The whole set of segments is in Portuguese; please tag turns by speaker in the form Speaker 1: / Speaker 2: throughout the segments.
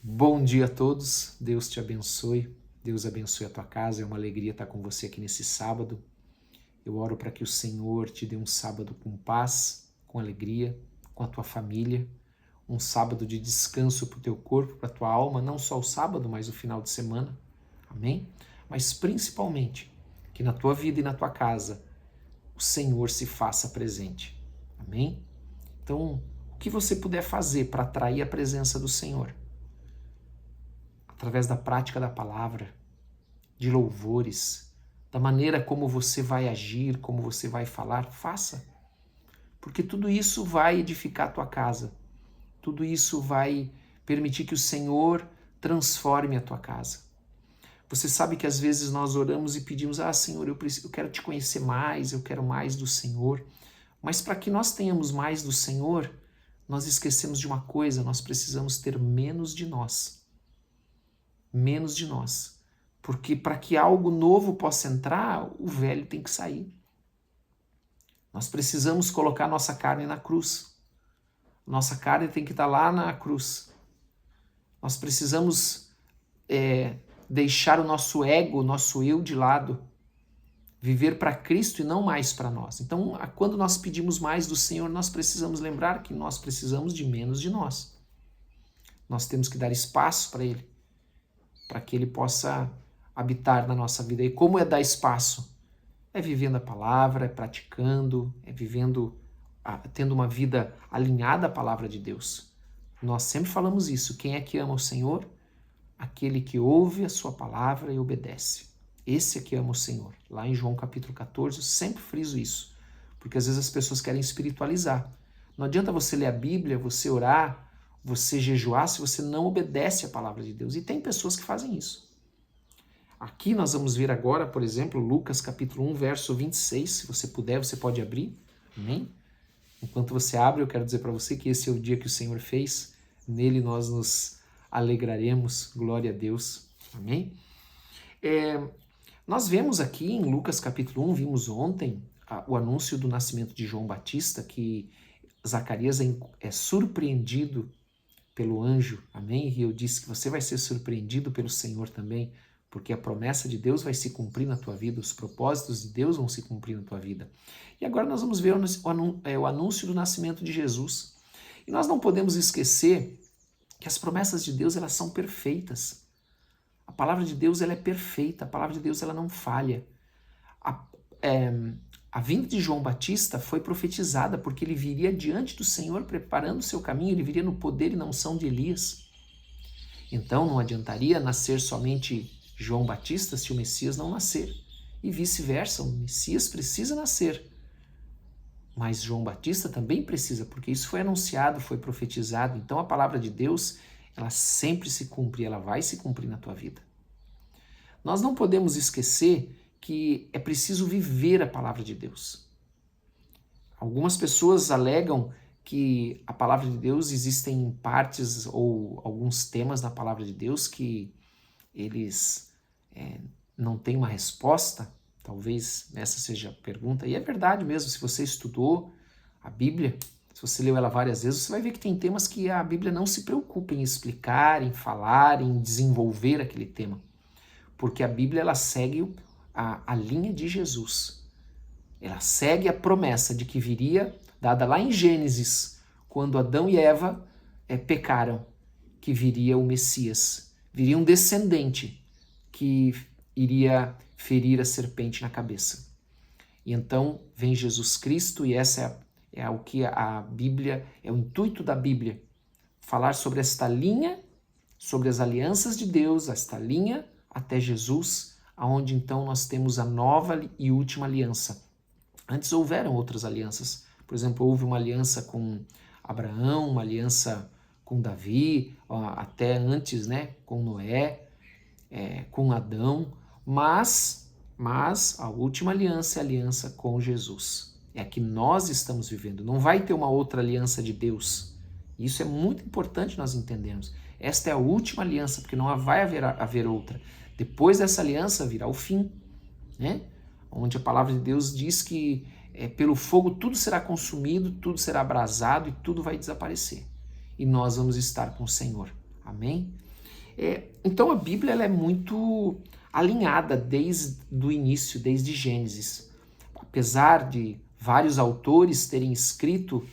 Speaker 1: Bom dia a todos, Deus te abençoe, Deus abençoe a tua casa, é uma alegria estar com você aqui nesse sábado. Eu oro para que o Senhor te dê um sábado com paz, com alegria, com a tua família, um sábado de descanso para o teu corpo, para a tua alma, não só o sábado, mas o final de semana, amém? Mas principalmente, que na tua vida e na tua casa, o Senhor se faça presente, amém? Então, o que você puder fazer para atrair a presença do Senhor? Através da prática da palavra, de louvores, da maneira como você vai agir, como você vai falar, faça. Porque tudo isso vai edificar a tua casa. Tudo isso vai permitir que o Senhor transforme a tua casa. Você sabe que às vezes nós oramos e pedimos, Senhor, eu quero te conhecer mais, eu quero mais do Senhor. Mas para que nós tenhamos mais do Senhor, nós esquecemos de uma coisa, nós precisamos ter menos de nós. Menos de nós. Porque para que algo novo possa entrar, o velho tem que sair. Nós precisamos colocar nossa carne na cruz. Nossa carne tem que estar lá na cruz. Nós precisamos deixar o nosso ego, o nosso eu de lado. Viver para Cristo e não mais para nós. Então, quando nós pedimos mais do Senhor, nós precisamos lembrar que nós precisamos de menos de nós. Nós temos que dar espaço para Ele, para que Ele possa habitar na nossa vida. E como é dar espaço? É vivendo a palavra, é praticando, é vivendo, tendo uma vida alinhada à palavra de Deus. Nós sempre falamos isso. Quem é que ama o Senhor? Aquele que ouve a sua palavra e obedece. Esse é que ama o Senhor. Lá em João capítulo 14, eu sempre friso isso. Porque às vezes as pessoas querem espiritualizar. Não adianta você ler a Bíblia, você orar, você jejuar, se você não obedece a palavra de Deus. E tem pessoas que fazem isso. Aqui nós vamos ver agora, por exemplo, Lucas capítulo 1, verso 26. Se você puder, você pode abrir. Amém? Enquanto você abre, eu quero dizer para você que esse é o dia que o Senhor fez. Nele nós nos alegraremos. Glória a Deus. Amém? Nós vemos aqui em Lucas capítulo 1, vimos ontem o anúncio do nascimento de João Batista, que Zacarias é surpreendido pelo anjo, amém? E eu disse que você vai ser surpreendido pelo Senhor também, porque a promessa de Deus vai se cumprir na tua vida, os propósitos de Deus vão se cumprir na tua vida. E agora nós vamos ver o anúncio do nascimento de Jesus. E nós não podemos esquecer que as promessas de Deus, elas são perfeitas. A palavra de Deus, ela é perfeita, a palavra de Deus, ela não falha. A vinda de João Batista foi profetizada porque ele viria diante do Senhor preparando o seu caminho, ele viria no poder e na unção de Elias. Então não adiantaria nascer somente João Batista se o Messias não nascer. E vice-versa, o Messias precisa nascer. Mas João Batista também precisa, porque isso foi anunciado, foi profetizado. Então a palavra de Deus, ela sempre se cumpre, ela vai se cumprir na tua vida. Nós não podemos esquecer que é preciso viver a palavra de Deus. Algumas pessoas alegam que a palavra de Deus existem partes ou alguns temas na palavra de Deus que eles não têm uma resposta. Talvez essa seja a pergunta. E é verdade mesmo, se você estudou a Bíblia, se você leu ela várias vezes, você vai ver que tem temas que a Bíblia não se preocupa em explicar, em falar, em desenvolver aquele tema. Porque a Bíblia, ela segue a linha de Jesus. Ela segue a promessa de que viria, dada lá em Gênesis, quando Adão e Eva pecaram, que viria o Messias. Viria um descendente que iria ferir a serpente na cabeça. E então vem Jesus Cristo, e essa é o que a Bíblia, é o intuito da Bíblia, falar sobre esta linha, sobre as alianças de Deus, esta linha até Jesus, aonde então nós temos a nova e última aliança. Antes houveram outras alianças. Por exemplo, houve uma aliança com Abraão, uma aliança com Davi, até antes, com Noé, com Adão, mas a última aliança é a aliança com Jesus. É a que nós estamos vivendo. Não vai ter uma outra aliança de Deus. Isso é muito importante nós entendermos. Esta é a última aliança, porque não vai haver outra. Depois dessa aliança virá o fim, onde a palavra de Deus diz que pelo fogo tudo será consumido, tudo será abrasado e tudo vai desaparecer. E nós vamos estar com o Senhor. Amém? Então a Bíblia ela é muito alinhada desde o início, desde Gênesis. Apesar de vários autores terem escrito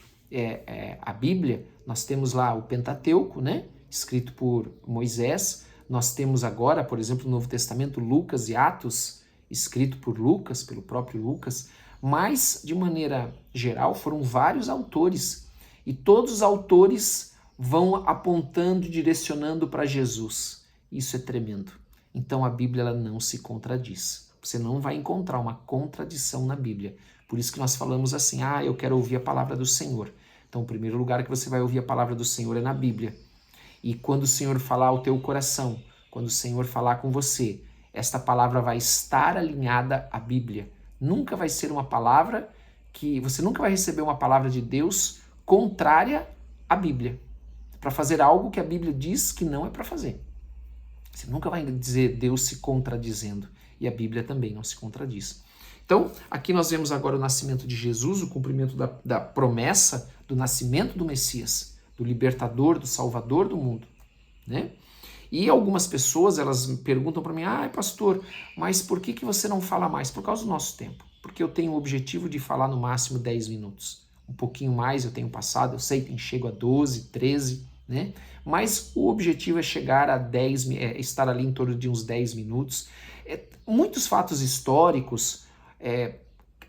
Speaker 1: a Bíblia, nós temos lá o Pentateuco, né? Escrito por Moisés. Nós temos agora, por exemplo, no Novo Testamento, Lucas e Atos, escrito por Lucas, pelo próprio Lucas. Mas, de maneira geral, foram vários autores. E todos os autores vão apontando e direcionando para Jesus. Isso é tremendo. Então a Bíblia ela não se contradiz. Você não vai encontrar uma contradição na Bíblia. Por isso que nós falamos assim, eu quero ouvir a palavra do Senhor. Então o primeiro lugar que você vai ouvir a palavra do Senhor é na Bíblia. E quando o Senhor falar ao teu coração, quando o Senhor falar com você, esta palavra vai estar alinhada à Bíblia. Nunca vai ser uma palavra que... Você nunca vai receber uma palavra de Deus contrária à Bíblia, para fazer algo que a Bíblia diz que não é para fazer. Você nunca vai dizer Deus se contradizendo, e a Bíblia também não se contradiz. Então, aqui nós vemos agora o nascimento de Jesus, o cumprimento da promessa do nascimento do Messias, do libertador, do salvador do mundo, né? E algumas pessoas, elas perguntam para mim, pastor, mas por que você não fala mais? Por causa do nosso tempo. Porque eu tenho o objetivo de falar no máximo 10 minutos. Um pouquinho mais eu tenho passado, eu sei, chego a 12, 13, né? Mas o objetivo é chegar a 10, estar ali em torno de uns 10 minutos. Muitos fatos históricos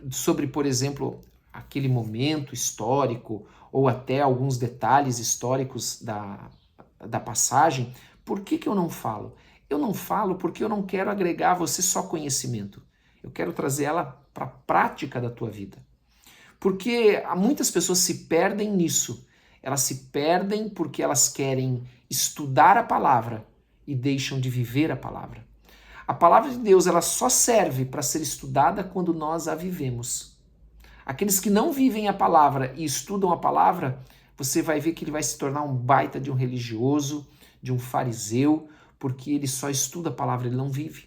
Speaker 1: sobre, por exemplo, aquele momento histórico ou até alguns detalhes históricos da passagem. Por que eu não falo? Eu não falo porque eu não quero agregar a você só conhecimento. Eu quero trazer ela para a prática da tua vida. Porque muitas pessoas se perdem nisso. Elas se perdem porque elas querem estudar a palavra e deixam de viver a palavra. A palavra de Deus ela só serve para ser estudada quando nós a vivemos. Aqueles que não vivem a palavra e estudam a palavra, você vai ver que ele vai se tornar um baita de um religioso, de um fariseu, porque ele só estuda a palavra, ele não vive.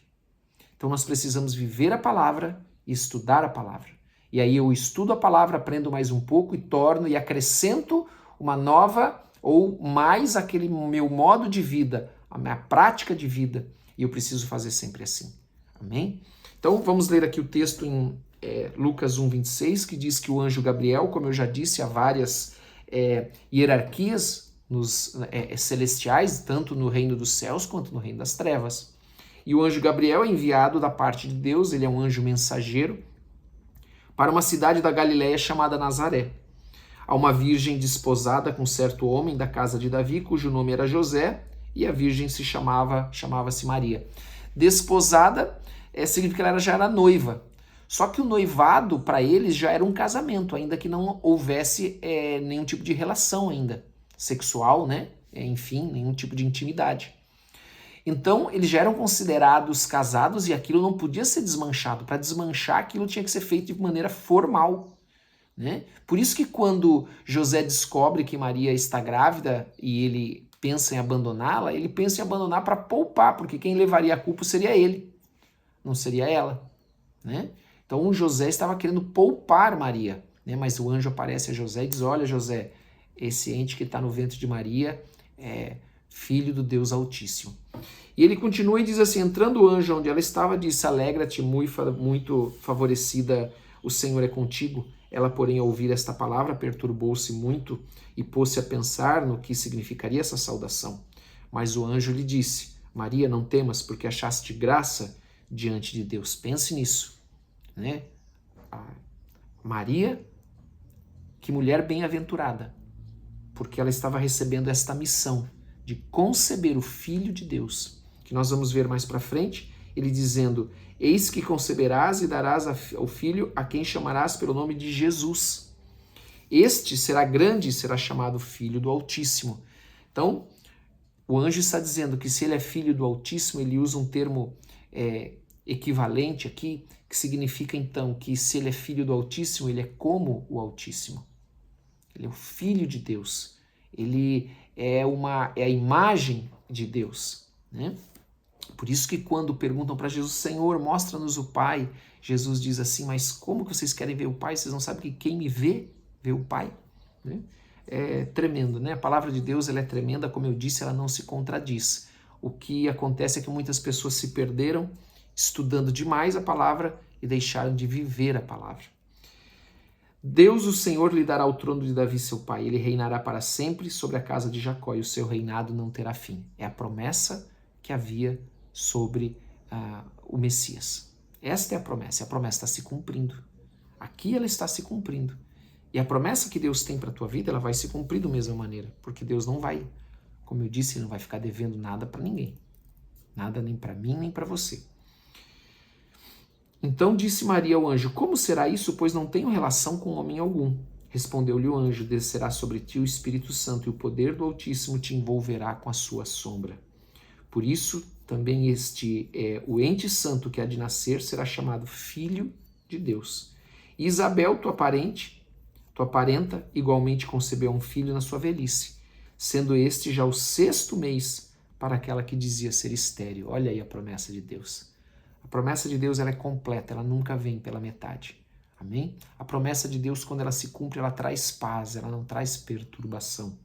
Speaker 1: Então nós precisamos viver a palavra e estudar a palavra. E aí eu estudo a palavra, aprendo mais um pouco e torno e acrescento uma nova ou mais aquele meu modo de vida, a minha prática de vida. E eu preciso fazer sempre assim. Amém? Então vamos ler aqui o texto em Lucas 1:26, que diz que o anjo Gabriel, como eu já disse, há várias hierarquias celestiais, tanto no reino dos céus quanto no reino das trevas. E o anjo Gabriel é enviado da parte de Deus, ele é um anjo mensageiro, para uma cidade da Galiléia chamada Nazaré, a uma virgem desposada com certo homem da casa de Davi, cujo nome era José, e a virgem chamava-se Maria. Desposada significa que ela já era noiva. Só que o noivado, para eles, já era um casamento, ainda que não houvesse nenhum tipo de relação ainda, sexual, né? Enfim, nenhum tipo de intimidade. Então, eles já eram considerados casados e aquilo não podia ser desmanchado. Para desmanchar, aquilo tinha que ser feito de maneira formal, né? Por isso que quando José descobre que Maria está grávida e ele pensa em abandoná-la, ele pensa em abandonar para poupar, porque quem levaria a culpa seria ele, não seria ela, né? Então, o José estava querendo poupar Maria, né? Mas o anjo aparece a José e diz, olha, José, esse ente que está no ventre de Maria é filho do Deus Altíssimo. E ele continua e diz assim, entrando o anjo onde ela estava, disse, alegra-te, muito favorecida, o Senhor é contigo. Ela, porém, ao ouvir esta palavra, perturbou-se muito e pôs-se a pensar no que significaria essa saudação. Mas o anjo lhe disse, Maria, não temas, porque achaste graça diante de Deus. Pense nisso, né? Maria, que mulher bem-aventurada, porque ela estava recebendo esta missão de conceber o Filho de Deus, que nós vamos ver mais para frente, ele dizendo, eis que conceberás e darás ao filho a quem chamarás pelo nome de Jesus. Este será grande e será chamado Filho do Altíssimo. Então, o anjo está dizendo que se ele é Filho do Altíssimo, ele usa um termo equivalente aqui, que significa então que se ele é Filho do Altíssimo, ele é como o Altíssimo. Ele é o Filho de Deus. Ele é a imagem de Deus, né? Por isso que quando perguntam para Jesus, Senhor, mostra-nos o Pai, Jesus diz assim, mas como que vocês querem ver o Pai? Vocês não sabem que quem me vê o Pai? Né? É tremendo, né? A palavra de Deus ela é tremenda, como eu disse, ela não se contradiz. o que acontece é que muitas pessoas se perderam estudando demais a palavra e deixaram de viver a palavra. Deus, o Senhor, lhe dará o trono de Davi, seu pai. Ele reinará para sempre sobre a casa de Jacó e o seu reinado não terá fim. É a promessa que havia sobre o Messias. Esta é a promessa. A promessa está se cumprindo. Aqui ela está se cumprindo. E a promessa que Deus tem para a tua vida, ela vai se cumprir da mesma maneira. Porque Deus não vai, como eu disse, ele não vai ficar devendo nada para ninguém. Nada nem para mim, nem para você. Então disse Maria ao anjo: como será isso, pois não tenho relação com homem algum? Respondeu-lhe o anjo: descerá sobre ti o Espírito Santo e o poder do Altíssimo te envolverá com a sua sombra. Por isso, também o ente santo que há de nascer será chamado Filho de Deus. E Isabel, tua parenta, igualmente concebeu um filho na sua velhice, sendo este já o 6º mês para aquela que dizia ser estéril. Olha aí a promessa de Deus. A promessa de Deus ela é completa, ela nunca vem pela metade. Amém? A promessa de Deus, quando ela se cumpre, ela traz paz, ela não traz perturbação.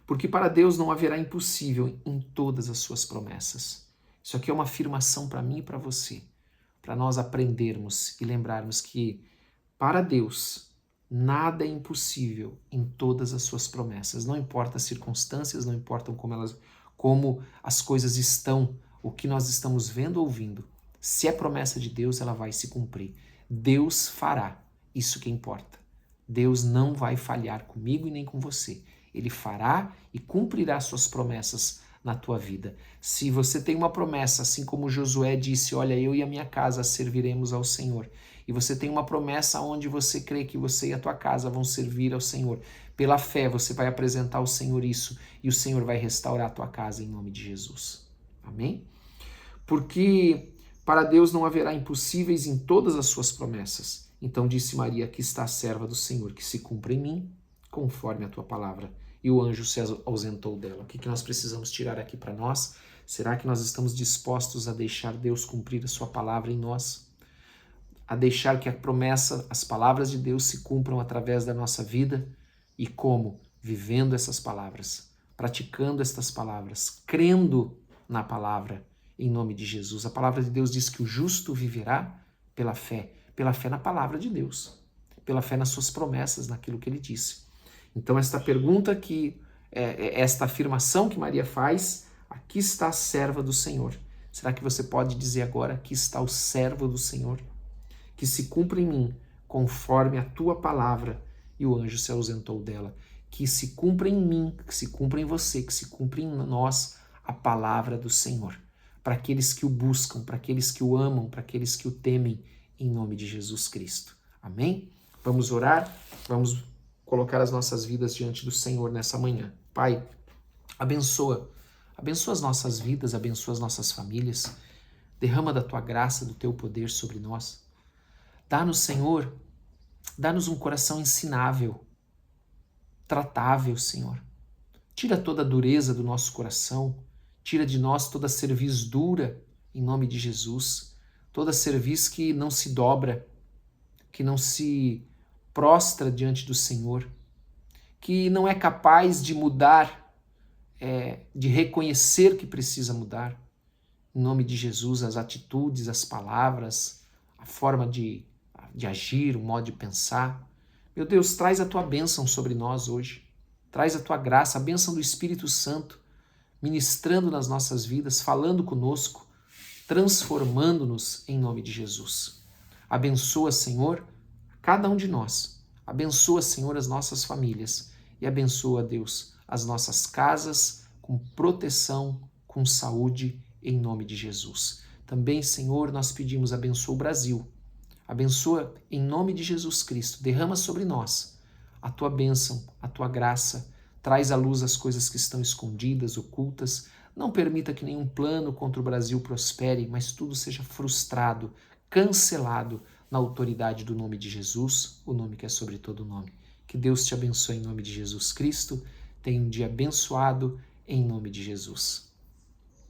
Speaker 1: Porque para Deus não haverá impossível em todas as suas promessas. Isso aqui é uma afirmação para mim e para você, para nós aprendermos e lembrarmos que para Deus nada é impossível em todas as suas promessas. Não importa as circunstâncias, não importam como as coisas estão, o que nós estamos vendo ou ouvindo. Se é promessa de Deus, ela vai se cumprir. Deus fará, isso que importa. Deus não vai falhar comigo e nem com você. Ele fará e cumprirá suas promessas na tua vida. Se você tem uma promessa, assim como Josué disse, olha, eu e a minha casa serviremos ao Senhor. E você tem uma promessa onde você crê que você e a tua casa vão servir ao Senhor. Pela fé, você vai apresentar ao Senhor isso e o Senhor vai restaurar a tua casa em nome de Jesus. Amém? Porque para Deus não haverá impossíveis em todas as suas promessas. Então disse Maria: aqui está a serva do Senhor, que se cumpra em mim, conforme a tua palavra. E o anjo se ausentou dela. O que nós precisamos tirar aqui para nós? Será que nós estamos dispostos a deixar Deus cumprir a sua palavra em nós? A deixar que a promessa, as palavras de Deus se cumpram através da nossa vida? E como? Vivendo essas palavras, praticando estas palavras, crendo na palavra, em nome de Jesus. A palavra de Deus diz que o justo viverá pela fé na palavra de Deus, pela fé nas suas promessas, naquilo que ele disse. Então esta pergunta esta afirmação que Maria faz, aqui está a serva do Senhor. Será que você pode dizer agora, aqui está o servo do Senhor, que se cumpra em mim, conforme a tua palavra? E o anjo se ausentou dela. Que se cumpra em mim, que se cumpra em você, que se cumpra em nós a palavra do Senhor. Para aqueles que o buscam, para aqueles que o amam, para aqueles que o temem, em nome de Jesus Cristo. Amém? Vamos orar, vamos colocar as nossas vidas diante do Senhor nessa manhã. Pai, abençoa as nossas vidas, abençoa as nossas famílias, derrama da tua graça, do teu poder sobre nós. Dá-nos, Senhor, dá-nos um coração ensinável, tratável, Senhor. Tira toda a dureza do nosso coração, tira de nós toda a cerviz dura, em nome de Jesus, toda a cerviz que não se dobra, que não se prostra diante do Senhor, que não é capaz de mudar, de reconhecer que precisa mudar. Em nome de Jesus, as atitudes, as palavras, a forma de agir, o modo de pensar. Meu Deus, traz a tua bênção sobre nós hoje. Traz a tua graça, a bênção do Espírito Santo, ministrando nas nossas vidas, falando conosco, transformando-nos em nome de Jesus. Abençoa, Senhor, cada um de nós. Abençoa, Senhor, as nossas famílias. E abençoa, Deus, as nossas casas com proteção, com saúde, em nome de Jesus. Também, Senhor, nós pedimos, abençoa o Brasil. Abençoa em nome de Jesus Cristo. Derrama sobre nós a tua bênção, a tua graça. Traz à luz as coisas que estão escondidas, ocultas. Não permita que nenhum plano contra o Brasil prospere, mas tudo seja frustrado, cancelado na autoridade do nome de Jesus, o nome que é sobre todo nome. Que Deus te abençoe em nome de Jesus Cristo. Tenha um dia abençoado em nome de Jesus.